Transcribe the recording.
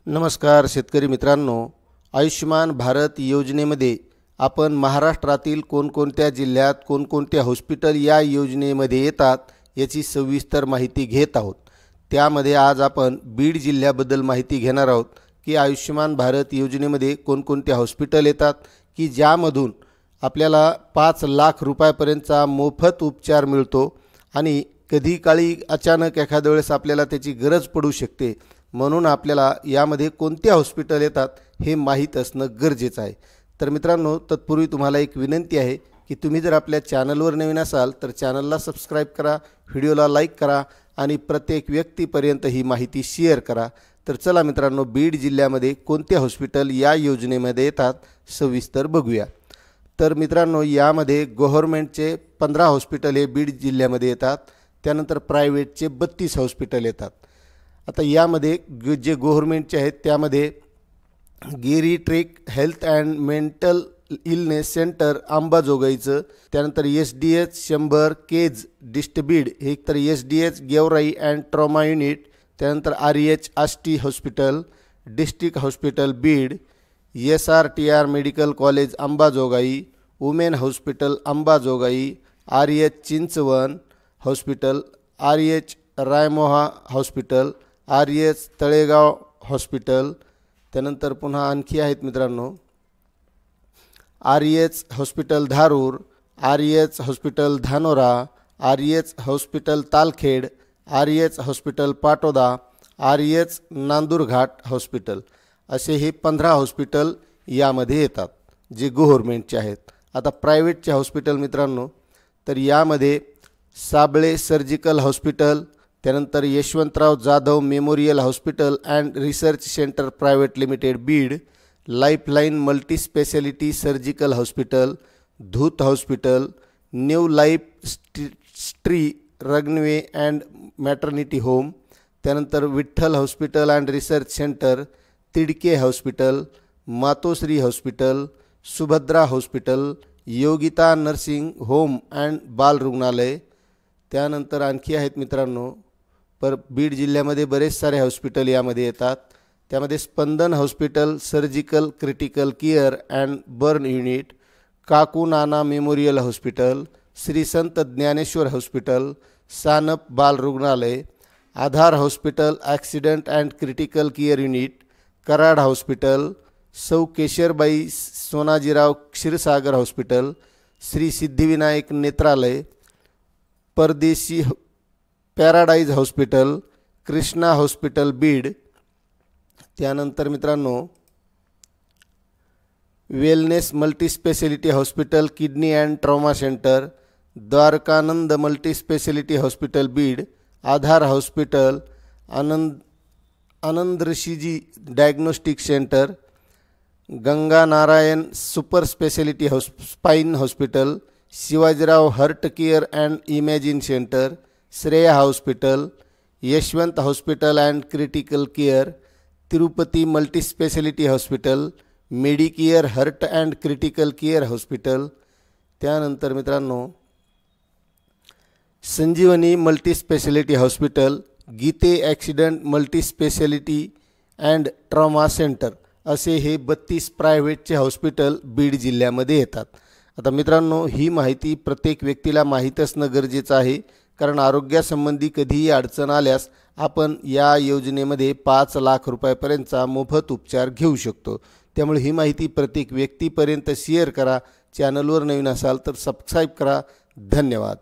नमस्कार शेतकरी मित्रांनो, आयुष्यमान भारत योजनेमध्ये आपण महाराष्ट्रातील कोणकोणत्या जिल्ह्यात कोणकोणत्या हॉस्पिटल या योजनेमध्ये येतात याची सविस्तर माहिती घेत आहोत। त्यामध्ये आज आपण बीड जिल्ह्याबद्दल माहिती घेणार आहोत की आयुष्यमान भारत योजनेमध्ये कोणकोणते हॉस्पिटल येतात की ज्यामधून आपल्याला 5 लाख रुपयापर्यंतचा मोफत उपचार मिळतो आणि कधी काळी अचानक एखाद्या वेळेस आपल्याला त्याची गरज पडू शकते, म्हणून आपल्याला यामध्ये कोणते हॉस्पिटल येतात हे माहीत असणं गरजेचं आहे। तर मित्रांनो, तत्पूर्वी तुम्हाला एक विनंती आहे की तुम्ही जर आपल्या चॅनलवर नवीन असाल तर चॅनलला सबस्क्राईब करा, व्हिडिओला लाईक करा आणि प्रत्येक व्यक्तीपर्यंत ही माहिती शेअर करा। तर चला मित्रांनो, बीड जिल्ह्यामध्ये कोणते हॉस्पिटल या योजनेमध्ये येतात सविस्तर बघूया। तर मित्रांनो, यामध्ये गव्हर्नमेंटचे 15 हॉस्पिटल हे बीड जिल्ह्यामध्ये येतात, त्यानंतर प्रायव्हेटचे 32 हॉस्पिटल येतात। आता यामध्ये जे गव्हर्नमेंटचे आहेत त्यामध्ये geriatric health and mental illness centre अंबाजोगाईचं, त्यानंतर एसडीएच 100 केज डिस्ट बीड हे तर SDH Georai and trauma unit, त्यानंतर RH Ashti hospital, district hospital Beed, SRTR medical college Ambajogai, women hospital Ambajogai, RH Chinchwan hospital, RH Raimoha hospital, RH Talegaon hospital, त्यानंतर पुन्हा आणखी आहेत मित्रांनो RH hospital Dharur, RH hospital Dhanora, RH hospital Talkhed, RH hospital Patoda, RH Nandurghat hospital, असे हे 15 हॉस्पिटल यामध्ये येतात जे गव्हर्नमेंटचे आहेत। आता प्रायव्हेटचे हॉस्पिटल मित्रांनो, तर यामध्ये साबळे सर्जिकल हॉस्पिटल, त्यानंतर Yashwantrao Jadhav memorial hospital and research centre private limited Beed, lifeline multi speciality surgical hospital, Dhoot hospital, new life स्ट्री रगनवे अँड मॅटर्निटी होम, त्यानंतर Vitthal hospital and research centre, Tidke hospital, Matoshree hospital, Subhadra hospital, Yogita nursing home and बाल रुग्णालय, त्यानंतर आणखी आहेत मित्रांनो बीड जिल्ह्यामध्ये बरेच सारे हॉस्पिटल यामध्ये येतात। त्यामध्ये Spandan hospital surgical critical care and burn unit, Kaku Nana memorial hospital, Shri Sant Dnyaneshwar hospital, Sanap बाल रुग्णालय, Aadhaar hospital accident and critical care unit, Karad hospital, सौ केशरबाई सोनाजीराव क्षीरसागर हॉस्पिटल, श्री सिद्धिविनायक नेत्रालय, Pardeshi paradise hospital, Krishna hospital Beed, त्यानंतर मित्रांनो wellness multi speciality hospital kidney and trauma centre, Dwarkanand multi speciality hospital Beed, Aadhaar hospital, Anand Rishiji diagnostic centre, Ganga Narayan super speciality spine hospital, Shivajirao heart care and imaging centre, Shreya hospital, Yashwant hospital and critical care, Tirupati multi speciality hospital, medicare heart and critical care hospital, त्यानंतर मित्रांनो Sanjeevani multi speciality hospital, Gite accident multi speciality and trauma centre, असे हे 32 प्रायव्हेटचे hospital Beed जिल्ह्यामध्ये येतात। आता मित्रांनो, ही माहिती प्रत्येक व्यक्तीला माहीत असणं गरजेचं आहे, कारण आरोग्यासंबंधी कधीही अडचण आल्यास आपण या योजनेमध्ये 5 लाख रुपयापर्यंतचा मोफत उपचार घेऊ शकतो। त्यामुळे ही माहिती प्रत्येक व्यक्तीपर्यंत शेअर करा। चॅनलवर नवीन असाल तर सबस्क्राईब करा। धन्यवाद।